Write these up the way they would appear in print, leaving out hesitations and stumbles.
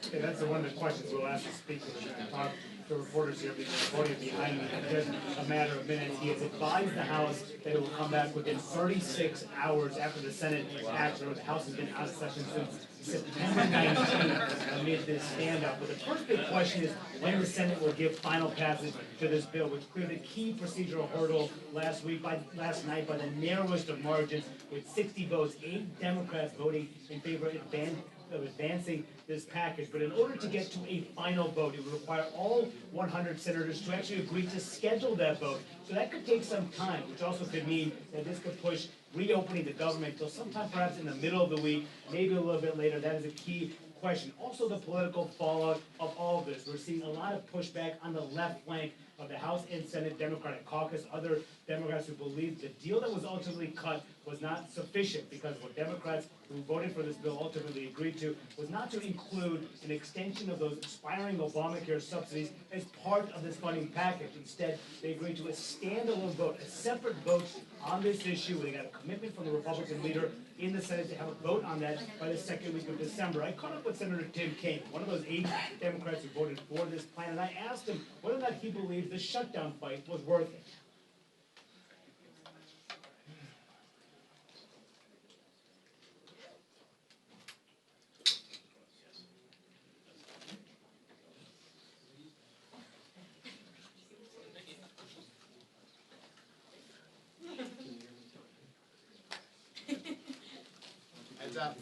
Okay, that's one of the questions we'll ask the speaker and talk to reporters here because the podium behind me in just a matter of minutes. He has advised the House that it will come back within 36 hours after the Senate acts, or the House has been out of session since September 19th amid this standoff. But the first big question is when the Senate will give final passage to this bill, which cleared a key procedural hurdle last night by the narrowest of margins, with 60 votes, 8 Democrats voting in favor of advancing this package. But in order to get to a final vote, it would require all 100 senators to actually agree to schedule that vote. So that could take some time, which also could mean that this could push reopening the government until sometime perhaps in the middle of the week, maybe a little bit later. That is a key question. Also, the political fallout of all of this. We're seeing a lot of pushback on the left flank of the House and Senate Democratic caucus, other Democrats who believe the deal that was ultimately cut was not sufficient because what Democrats who voted for this bill ultimately agreed to was not to include an extension of those expiring Obamacare subsidies as part of this funding package. Instead, they agreed to a standalone vote, a separate vote on this issue, where they got a commitment from the Republican leader in the Senate to have a vote on that by the second week of December. I caught up with Senator Tim Kaine, one of those 8 Democrats who voted for this plan, and I asked him whether or not he believed the shutdown fight was worth it. Heads up.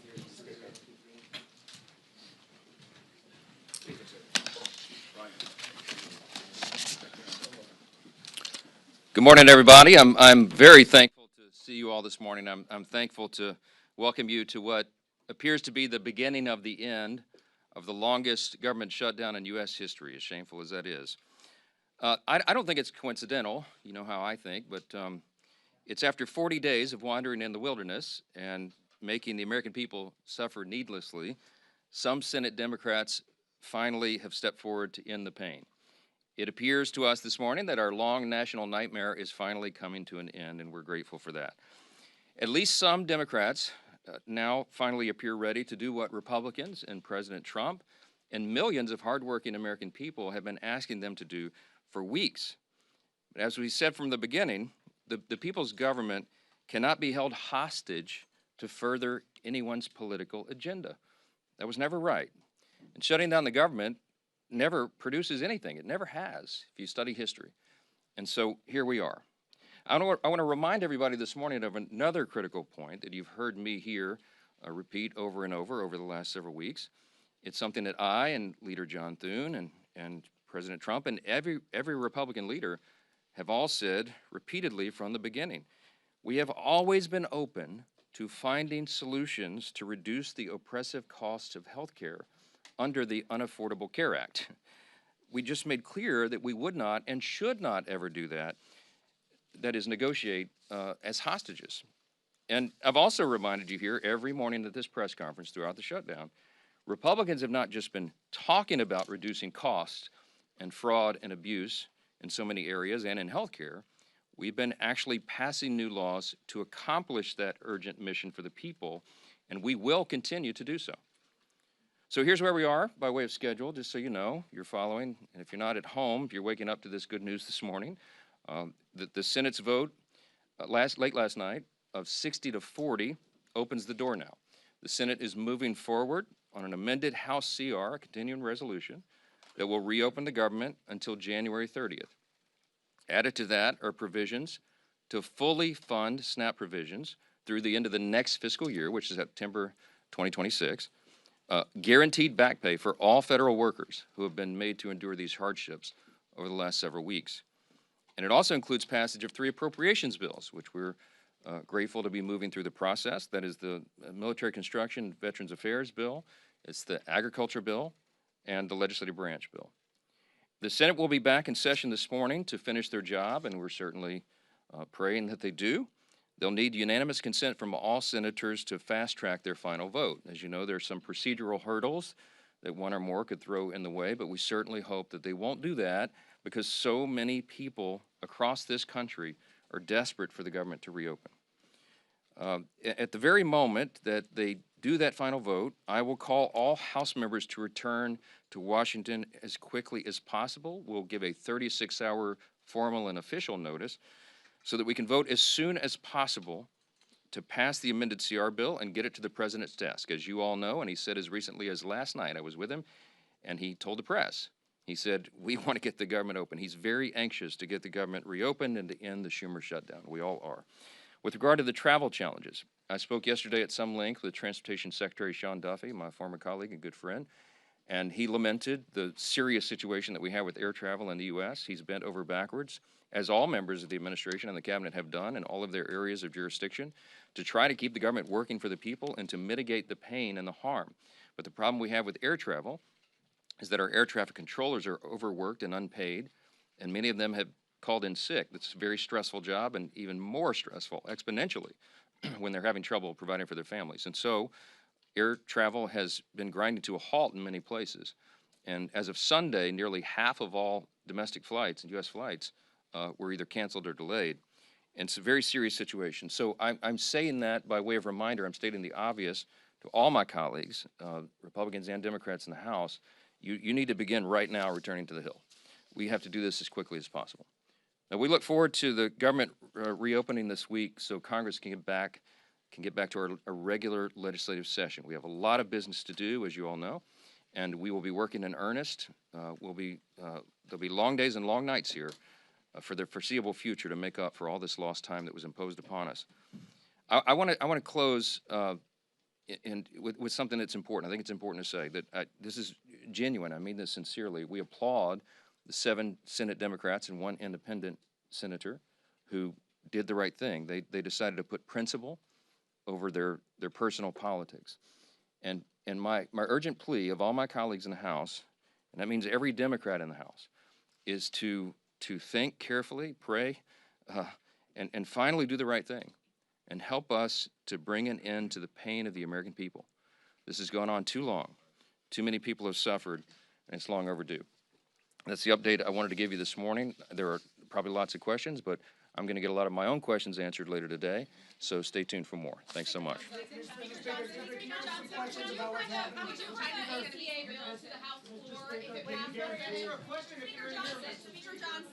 Good morning, everybody. I'm very thankful to see you all this morning. I'm thankful to welcome you to what appears to be the beginning of the end of the longest government shutdown in U.S. history, as shameful as that is. I don't think it's coincidental, you know how I think, but it's after 40 days of wandering in the wilderness and making the American people suffer needlessly, some Senate Democrats finally have stepped forward to end the pain. It appears to us this morning that our long national nightmare is finally coming to an end, and we're grateful for that. At least some Democrats now finally appear ready to do what Republicans and President Trump and millions of hardworking American people have been asking them to do for weeks. But as we said from the beginning, the people's government cannot be held hostage to further anyone's political agenda. That was never right. And shutting down the government never produces anything. It never has, if you study history. And so here we are. I want to remind everybody this morning of another critical point that you've heard me here repeat over and over the last several weeks. It's something that I and Leader John Thune and President Trump and every Republican leader have all said repeatedly from the beginning. We have always been open to finding solutions to reduce the oppressive costs of health care under the Unaffordable Care Act. We just made clear that we would not and should not ever do that, that is, negotiate as hostages. And I've also reminded you here every morning at this press conference throughout the shutdown, Republicans have not just been talking about reducing costs and fraud and abuse in so many areas and in health care. We've been actually passing new laws to accomplish that urgent mission for the people, and we will continue to do so. So here's where we are by way of schedule, just so you know, you're following. And if you're not at home, if you're waking up to this good news this morning, the Senate's vote late last night of 60 to 40 opens the door now. The Senate is moving forward on an amended House CR, a continuing resolution, that will reopen the government until January 30th. Added to that are provisions to fully fund SNAP provisions through the end of the next fiscal year, which is September 2026, guaranteed back pay for all federal workers who have been made to endure these hardships over the last several weeks. And it also includes passage of 3 appropriations bills, which we're grateful to be moving through the process. That is the Military Construction Veterans Affairs bill, it's the Agriculture bill, and the Legislative Branch bill. The Senate will be back in session this morning to finish their job, and we're certainly praying that they do. They'll need unanimous consent from all senators to fast-track their final vote. As you know, there are some procedural hurdles that one or more could throw in the way, but we certainly hope that they won't do that because so many people across this country are desperate for the government to reopen. At the very moment that they do that final vote, I will call all House members to return to Washington as quickly as possible. We'll give a 36-hour formal and official notice so that we can vote as soon as possible to pass the amended CR bill and get it to the president's desk. As you all know, and he said as recently as last night, I was with him, and he told the press, he said, we want to get the government open. He's very anxious to get the government reopened and to end the Schumer shutdown. We all are. With regard to the travel challenges, I spoke yesterday at some length with Transportation Secretary Sean Duffy, my former colleague and good friend, and he lamented the serious situation that we have with air travel in the U.S. He's bent over backwards, as all members of the administration and the cabinet have done in all of their areas of jurisdiction, to try to keep the government working for the people and to mitigate the pain and the harm. But the problem we have with air travel is that our air traffic controllers are overworked and unpaid, and many of them have called in sick. That's a very stressful job, and even more stressful exponentially when they're having trouble providing for their families. And so air travel has been grinding to a halt in many places. And as of Sunday, nearly half of all domestic flights and U.S. flights were either canceled or delayed. And it's a very serious situation. So I'm saying that by way of reminder. I'm stating the obvious to all my colleagues, Republicans and Democrats in the House. You need to begin right now returning to the Hill. We have to do this as quickly as possible. Now, we look forward to the government reopening this week so Congress can get back to our regular legislative session. We have a lot of business to do, as you all know, and we will be working in earnest. There'll be long days and long nights here for the foreseeable future to make up for all this lost time that was imposed upon us. I want to close with something that's important. I think it's important to say that this is genuine. I mean this sincerely. We applaud the 7 Senate Democrats and 1 independent senator who did the right thing. They decided to put principle over their personal politics. And my urgent plea of all my colleagues in the House, and that means every Democrat in the House, is to think carefully, pray, and finally do the right thing and help us to bring an end to the pain of the American people. This has gone on too long. Too many people have suffered, and it's long overdue. That's the update I wanted to give you this morning. There are probably lots of questions, but I'm going to get a lot of my own questions answered later today, so stay tuned for more. Thanks so much. Speaker Johnson.